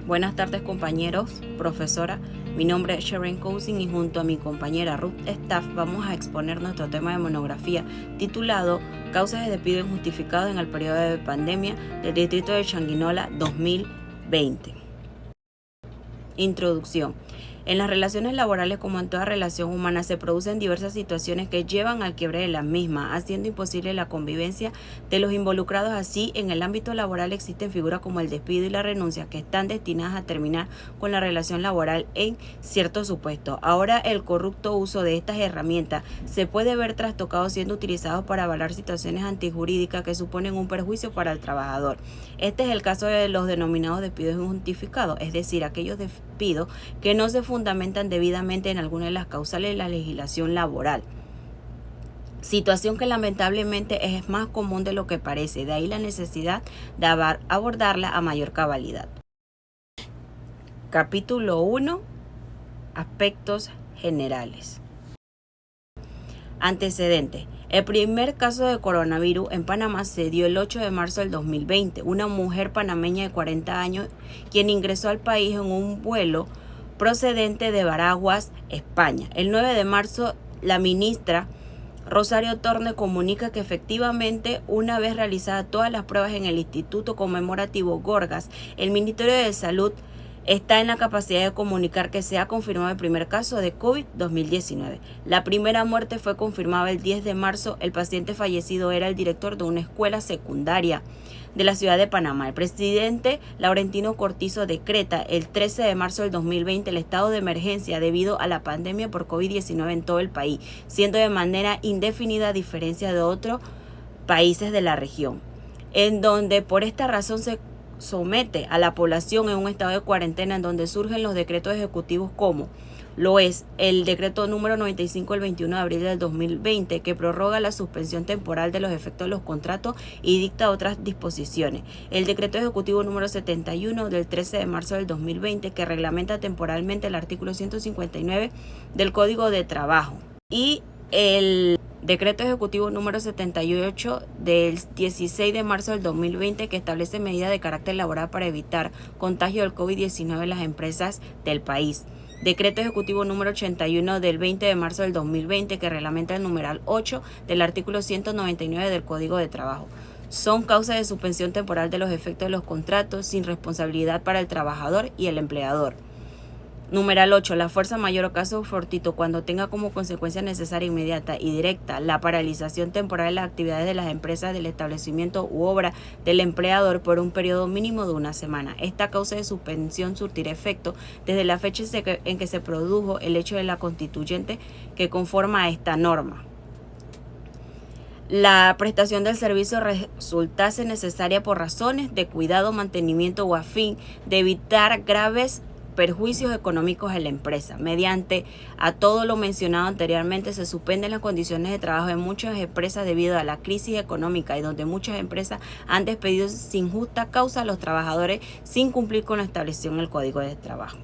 Buenas tardes compañeros, profesora. Mi nombre es Sharon Cousin y junto a mi compañera Ruth Staff vamos a exponer nuestro tema de monografía titulado Causas de despido injustificado en el periodo de pandemia del distrito de Changuinola 2020. Introducción. En las relaciones laborales, como en toda relación humana, se producen diversas situaciones que llevan al quiebre de la misma, haciendo imposible la convivencia de los involucrados. Así, en el ámbito laboral existen figuras como el despido y la renuncia que están destinadas a terminar con la relación laboral en ciertos supuestos. Ahora, el corrupto uso de estas herramientas se puede ver trastocado siendo utilizados para avalar situaciones antijurídicas que suponen un perjuicio para el trabajador. Este es el caso de los denominados despidos injustificados, es decir, aquellos despidos que no se fundamentan debidamente en alguna de las causales de la legislación laboral. Situación que lamentablemente es más común de lo que parece, de ahí la necesidad de abordarla a mayor cabalidad. Capítulo 1. Aspectos generales. Antecedentes. El primer caso de coronavirus en Panamá se dio el 8 de marzo del 2020. Una mujer panameña de 40 años, quien ingresó al país en un vuelo procedente de Veraguas, España. El 9 de marzo, la ministra Rosario Torne comunica que efectivamente, una vez realizadas todas las pruebas en el Instituto Conmemorativo Gorgas, el Ministerio de Salud está en la capacidad de comunicar que se ha confirmado el primer caso de COVID-2019. La primera muerte fue confirmada el 10 de marzo. El paciente fallecido era el director de una escuela secundaria de la ciudad de Panamá. El presidente Laurentino Cortizo decreta el 13 de marzo del 2020 el estado de emergencia debido a la pandemia por COVID-19 en todo el país, siendo de manera indefinida a diferencia de otros países de la región, en donde por esta razón se somete a la población en un estado de cuarentena, en donde surgen los decretos ejecutivos como lo es el decreto número 95 del 21 de abril del 2020, que prorroga la suspensión temporal de los efectos de los contratos y dicta otras disposiciones. El decreto ejecutivo número 71 del 13 de marzo del 2020, que reglamenta temporalmente el artículo 159 del Código de Trabajo. Y el decreto ejecutivo número 78 del 16 de marzo del 2020, que establece medidas de carácter laboral para evitar contagio del COVID-19 en las empresas del país. Decreto ejecutivo número 81 del 20 de marzo del 2020, que reglamenta el numeral 8 del artículo 199 del Código de Trabajo. Son causas de suspensión temporal de los efectos de los contratos sin responsabilidad para el trabajador y el empleador. Numeral 8. La fuerza mayor o caso fortuito, cuando tenga como consecuencia necesaria, inmediata y directa la paralización temporal de las actividades de las empresas del establecimiento u obra del empleador por un periodo mínimo de una semana. Esta causa de suspensión surtirá efecto desde la fecha en que se produjo el hecho de la constituyente que conforma a esta norma. La prestación del servicio resultase necesaria por razones de cuidado, mantenimiento o a fin de evitar graves perjuicios económicos a la empresa. Mediante a todo lo mencionado anteriormente, se suspenden las condiciones de trabajo de muchas empresas debido a la crisis económica, y donde muchas empresas han despedido sin justa causa a los trabajadores sin cumplir con lo establecido en el Código de Trabajo.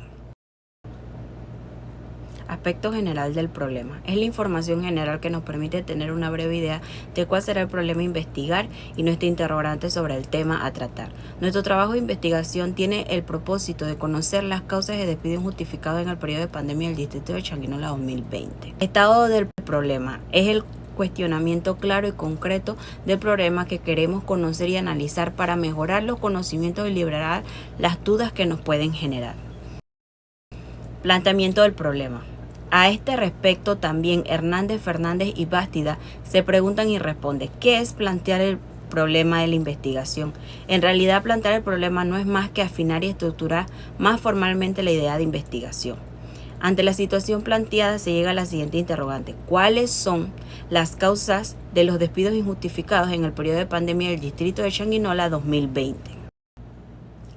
Aspecto general del problema. Es la información general que nos permite tener una breve idea de cuál será el problema a investigar y nuestro interrogante sobre el tema a tratar. Nuestro trabajo de investigación tiene el propósito de conocer las causas de despido injustificado en el periodo de pandemia del distrito de Changuinola 2020. Estado del problema es el cuestionamiento claro y concreto del problema que queremos conocer y analizar para mejorar los conocimientos y liberar las dudas que nos pueden generar. Planteamiento del problema. A este respecto, también Hernández, Fernández y Bástida se preguntan y responden: ¿qué es plantear el problema de la investigación? En realidad, plantear el problema no es más que afinar y estructurar más formalmente la idea de investigación. Ante la situación planteada, se llega a la siguiente interrogante: ¿cuáles son las causas de los despidos injustificados en el periodo de pandemia del distrito de Changuinola 2020?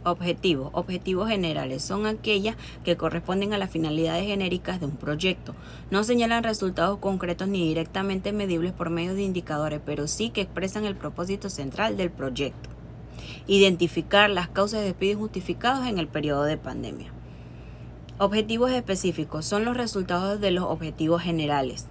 Objetivos. Objetivos generales son aquellas que corresponden a las finalidades genéricas de un proyecto. No señalan resultados concretos ni directamente medibles por medio de indicadores, pero sí que expresan el propósito central del proyecto. Identificar las causas de despidos injustificados en el periodo de pandemia. Objetivos específicos son los resultados de los objetivos generales.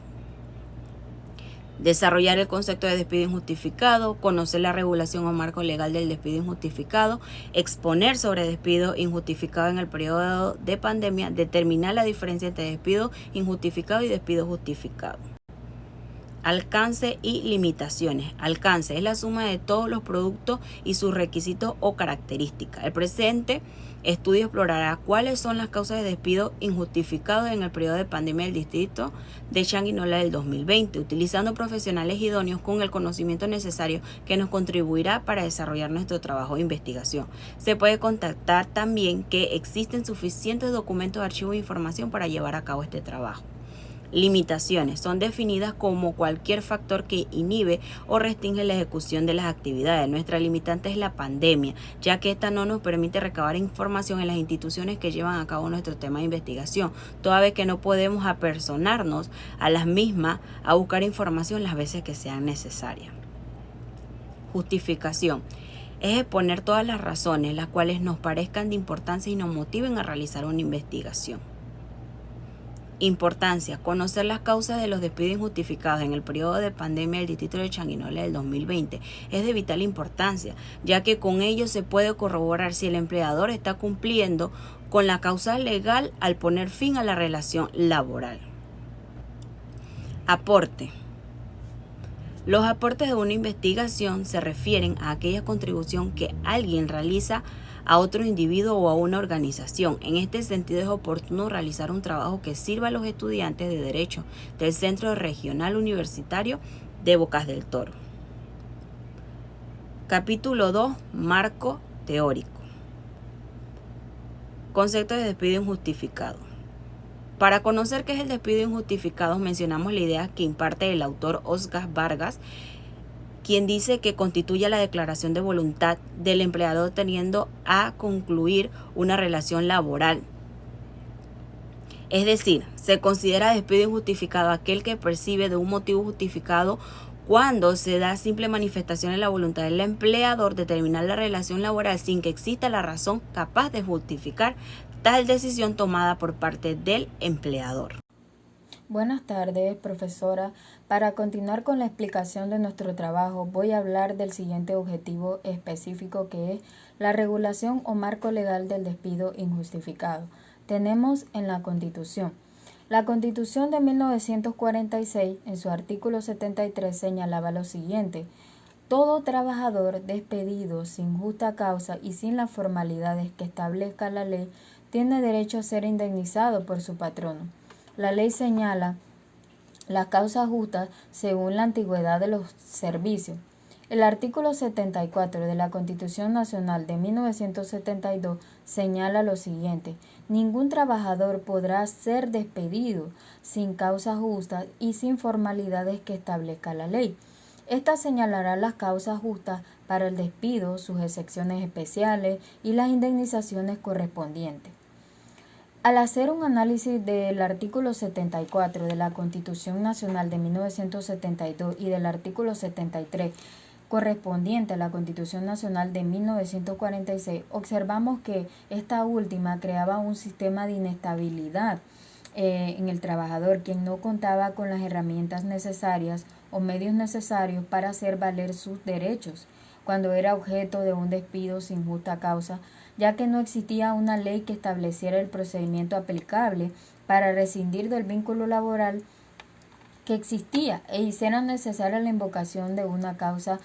Desarrollar el concepto de despido injustificado, conocer la regulación o marco legal del despido injustificado, exponer sobre despido injustificado en el periodo de pandemia, determinar la diferencia entre despido injustificado y despido justificado. Alcance y limitaciones. Alcance es la suma de todos los productos y sus requisitos o características. El presente estudio explorará cuáles son las causas de despido injustificado en el periodo de pandemia del distrito de Changuinola del 2020, utilizando profesionales idóneos con el conocimiento necesario que nos contribuirá para desarrollar nuestro trabajo de investigación. Se puede constatar también que existen suficientes documentos, archivos e información para llevar a cabo este trabajo. Limitaciones son definidas como cualquier factor que inhibe o restringe la ejecución de las actividades. Nuestra limitante es la pandemia, ya que esta no nos permite recabar información en las instituciones que llevan a cabo nuestro tema de investigación, toda vez que no podemos apersonarnos a las mismas a buscar información las veces que sean necesarias. Justificación es exponer todas las razones las cuales nos parezcan de importancia y nos motiven a realizar una investigación. Importancia: conocer las causas de los despidos injustificados en el periodo de pandemia del distrito de Changuinola del 2020 es de vital importancia, ya que con ello se puede corroborar si el empleador está cumpliendo con la causa legal al poner fin a la relación laboral. Aporte. Los aportes de una investigación se refieren a aquella contribución que alguien realiza a otro individuo o a una organización. En este sentido, es oportuno realizar un trabajo que sirva a los estudiantes de Derecho del Centro Regional Universitario de Bocas del Toro. Capítulo 2. Marco teórico. Concepto de despido injustificado. Para conocer qué es el despido injustificado, mencionamos la idea que imparte el autor Oscar Vargas, quien dice que constituye la declaración de voluntad del empleador teniendo a concluir una relación laboral. Es decir, se considera despido injustificado aquel que percibe de un motivo justificado cuando se da simple manifestación en la voluntad del empleador de terminar la relación laboral sin que exista la razón capaz de justificar tal decisión tomada por parte del empleador. Buenas tardes, profesora. Para continuar con la explicación de nuestro trabajo, voy a hablar del siguiente objetivo específico, que es la regulación o marco legal del despido injustificado. Tenemos en la Constitución. La Constitución de 1946, en su artículo 73, señalaba lo siguiente: todo trabajador despedido sin justa causa y sin las formalidades que establezca la ley tiene derecho a ser indemnizado por su patrono. La ley señala las causas justas según la antigüedad de los servicios. El artículo 74 de la Constitución Nacional de 1972 señala lo siguiente: ningún trabajador podrá ser despedido sin causas justas y sin formalidades que establezca la ley. Esta señalará las causas justas para el despido, sus excepciones especiales y las indemnizaciones correspondientes. Al hacer un análisis del artículo 74 de la Constitución Nacional de 1972 y del artículo 73 correspondiente a la Constitución Nacional de 1946, observamos que esta última creaba un sistema de inestabilidad en el trabajador, quien no contaba con las herramientas necesarias o medios necesarios para hacer valer sus derechos cuando era objeto de un despido sin justa causa, ya que no existía una ley que estableciera el procedimiento aplicable para rescindir del vínculo laboral que existía e hiciera necesaria la invocación de una causa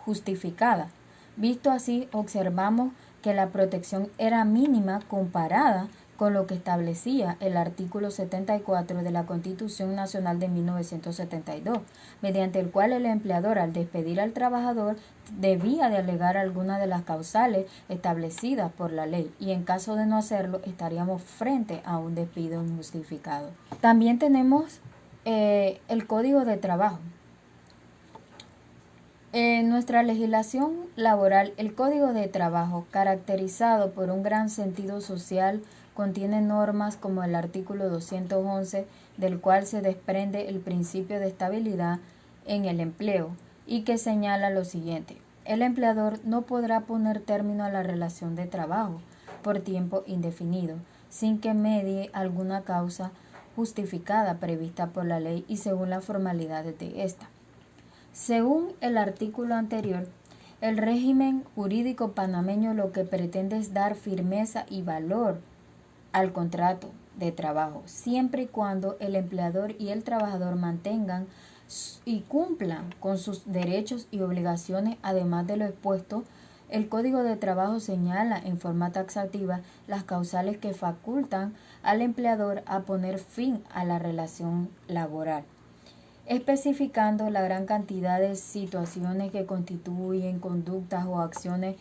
justificada. Visto así, observamos que la protección era mínima comparada con lo que establecía el artículo 74 de la Constitución Nacional de 1972, mediante el cual el empleador, al despedir al trabajador, debía de alegar alguna de las causales establecidas por la ley, y en caso de no hacerlo, estaríamos frente a un despido injustificado. También tenemos el Código de Trabajo. En nuestra legislación laboral, el Código de Trabajo, caracterizado por un gran sentido social, contiene normas como el artículo 211, del cual se desprende el principio de estabilidad en el empleo y que señala lo siguiente: el empleador no podrá poner término a la relación de trabajo por tiempo indefinido, sin que medie alguna causa justificada prevista por la ley y según las formalidades de esta. Según el artículo anterior, el régimen jurídico panameño lo que pretende es dar firmeza y valor al contrato de trabajo, siempre y cuando el empleador y el trabajador mantengan y cumplan con sus derechos y obligaciones. Además de lo expuesto, el Código de Trabajo señala en forma taxativa las causales que facultan al empleador a poner fin a la relación laboral, especificando la gran cantidad de situaciones que constituyen conductas o acciones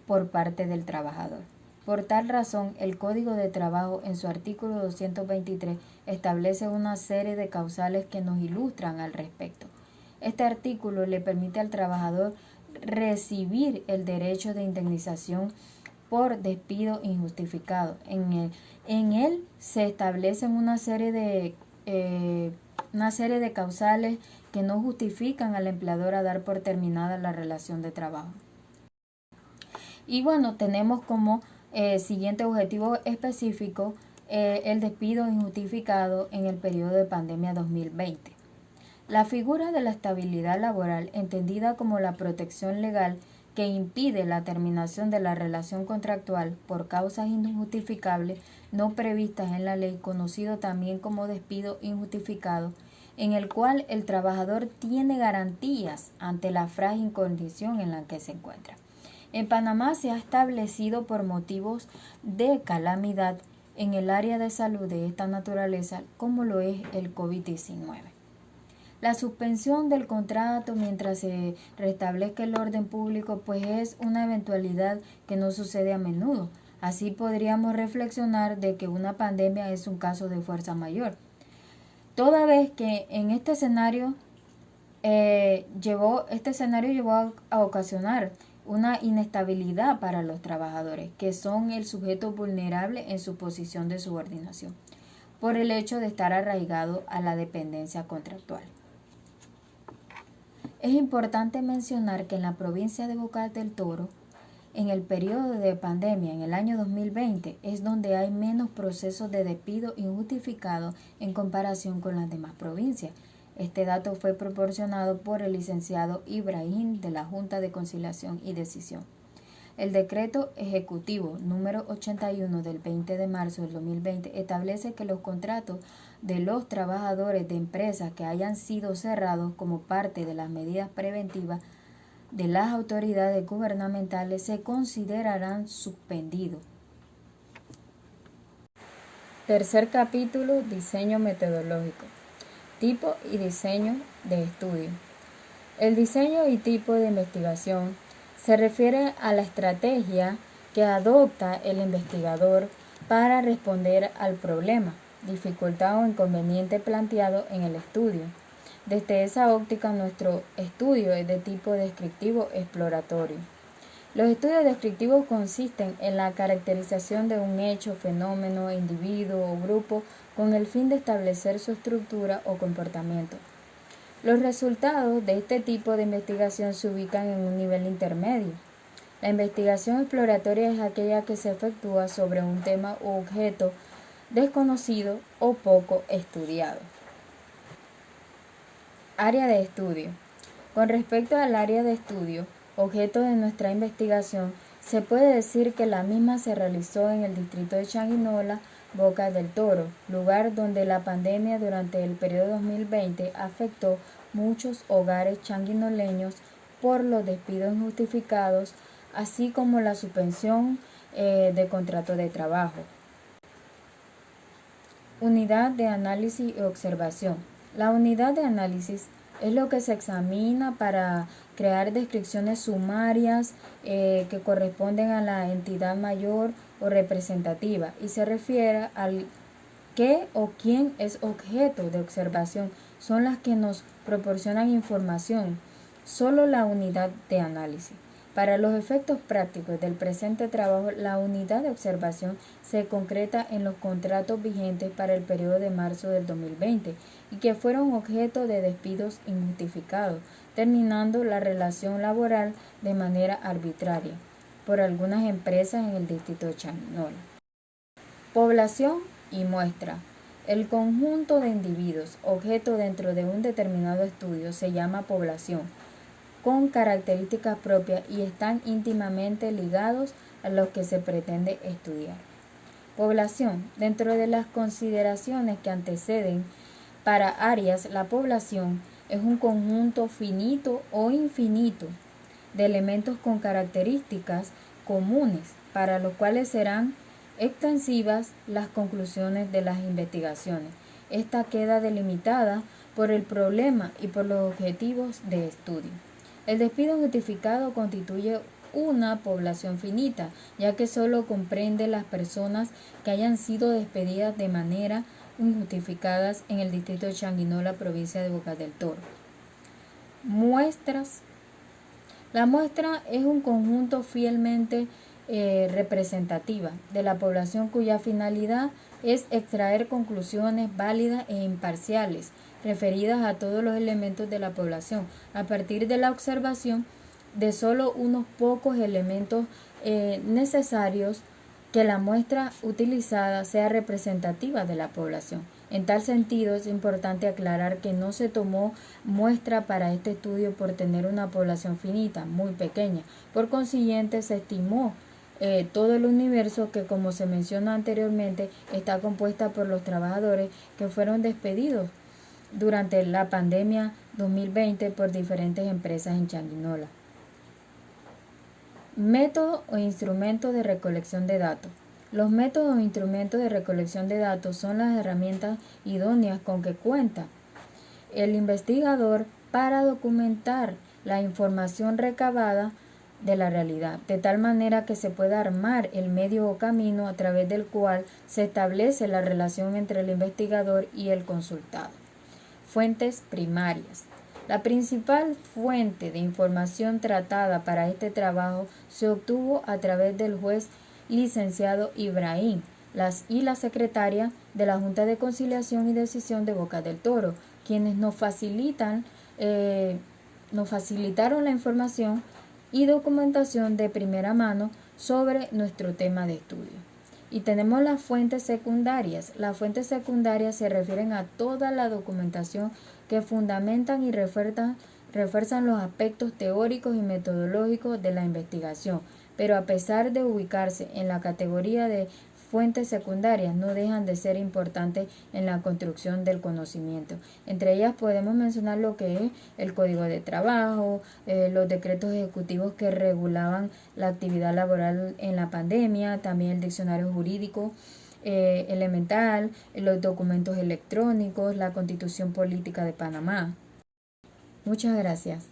por parte del trabajador. Por tal razón, el Código de Trabajo en su artículo 223 establece una serie de causales que nos ilustran al respecto. Este artículo le permite al trabajador recibir el derecho de indemnización por despido injustificado. En él se establecen una serie de causales que no justifican al empleador a dar por terminada la relación de trabajo. Y bueno, tenemos como siguiente objetivo específico el despido injustificado en el periodo de pandemia 2020. La figura de la estabilidad laboral, entendida como la protección legal que impide la terminación de la relación contractual por causas injustificables no previstas en la ley, conocido también como despido injustificado, en el cual el trabajador tiene garantías ante la frágil condición en la que se encuentra. En Panamá se ha establecido por motivos de calamidad en el área de salud de esta naturaleza, como lo es el COVID-19. La suspensión del contrato mientras se restablezca el orden público, pues es una eventualidad que no sucede a menudo. Así podríamos reflexionar de que una pandemia es un caso de fuerza mayor. Toda vez que en este escenario llevó a ocasionar una inestabilidad para los trabajadores, que son el sujeto vulnerable en su posición de subordinación, por el hecho de estar arraigado a la dependencia contractual. Es importante mencionar que en la provincia de Bocas del Toro, en el periodo de pandemia, en el año 2020, es donde hay menos procesos de despido injustificado en comparación con las demás provincias. Este dato fue proporcionado por el licenciado Ibrahim de la Junta de Conciliación y Decisión. El decreto ejecutivo número 81 del 20 de marzo del 2020 establece que los contratos de los trabajadores de empresas que hayan sido cerrados como parte de las medidas preventivas de las autoridades gubernamentales se considerarán suspendidos. Tercer capítulo, diseño metodológico. Tipo y diseño de estudio. El diseño y tipo de investigación se refiere a la estrategia que adopta el investigador para responder al problema, dificultad o inconveniente planteado en el estudio. Desde esa óptica, nuestro estudio es de tipo descriptivo exploratorio. Los estudios descriptivos consisten en la caracterización de un hecho, fenómeno, individuo o grupo con el fin de establecer su estructura o comportamiento. Los resultados de este tipo de investigación se ubican en un nivel intermedio. La investigación exploratoria es aquella que se efectúa sobre un tema u objeto desconocido o poco estudiado. Área de estudio. Con respecto al área de estudio, objeto de nuestra investigación, se puede decir que la misma se realizó en el distrito de Changuinola, Bocas del Toro, lugar donde la pandemia durante el periodo 2020 afectó muchos hogares changuinoleños por los despidos injustificados, así como la suspensión de contrato de trabajo. Unidad de análisis y observación. La unidad de análisis es lo que se examina para crear descripciones sumarias que corresponden a la entidad mayor o representativa y se refiere al qué o quién es objeto de observación. Son las que nos proporcionan información. Solo la unidad de análisis. Para los efectos prácticos del presente trabajo, la unidad de observación se concreta en los contratos vigentes para el periodo de marzo del 2020 y que fueron objeto de despidos injustificados, terminando la relación laboral de manera arbitraria por algunas empresas en el distrito de Changuinola. Población y muestra. El conjunto de individuos objeto dentro de un determinado estudio se llama población, con características propias y están íntimamente ligados a los que se pretende estudiar. Población. Dentro de las consideraciones que anteceden para Arias, la población es un conjunto finito o infinito de elementos con características comunes, para los cuales serán extensivas las conclusiones de las investigaciones. Esta queda delimitada por el problema y por los objetivos de estudio. El despido justificado constituye una población finita, ya que solo comprende las personas que hayan sido despedidas de manera injustificadas en el distrito de Changuinola, provincia de Bocas del Toro. Muestras. La muestra es un conjunto fielmente representativa de la población cuya finalidad es extraer conclusiones válidas e imparciales referidas a todos los elementos de la población a partir de la observación de solo unos pocos elementos necesarios que la muestra utilizada sea representativa de la población. En tal sentido, es importante aclarar que no se tomó muestra para este estudio por tener una población finita, muy pequeña. Por consiguiente, se estimó todo el universo que, como se mencionó anteriormente, está compuesta por los trabajadores que fueron despedidos durante la pandemia 2020 por diferentes empresas en Changuinola. Método o instrumento de recolección de datos. Los métodos o instrumentos de recolección de datos son las herramientas idóneas con que cuenta el investigador para documentar la información recabada de la realidad, de tal manera que se pueda armar el medio o camino a través del cual se establece la relación entre el investigador y el consultado. Fuentes primarias. La principal fuente de información tratada para este trabajo se obtuvo a través del juez licenciado Ibrahim y la secretaria de la Junta de Conciliación y Decisión de Bocas del Toro, quienes nos facilitaron la información y documentación de primera mano sobre nuestro tema de estudio. Y tenemos las fuentes secundarias. Las fuentes secundarias se refieren a toda la documentación que fundamentan y refuerzan los aspectos teóricos y metodológicos de la investigación, pero a pesar de ubicarse en la categoría de fuentes secundarias, no dejan de ser importantes en la construcción del conocimiento. Entre ellas podemos mencionar lo que es el Código de Trabajo, los decretos ejecutivos que regulaban la actividad laboral en la pandemia, también el diccionario jurídico elemental, los documentos electrónicos, la Constitución Política de Panamá. Muchas gracias.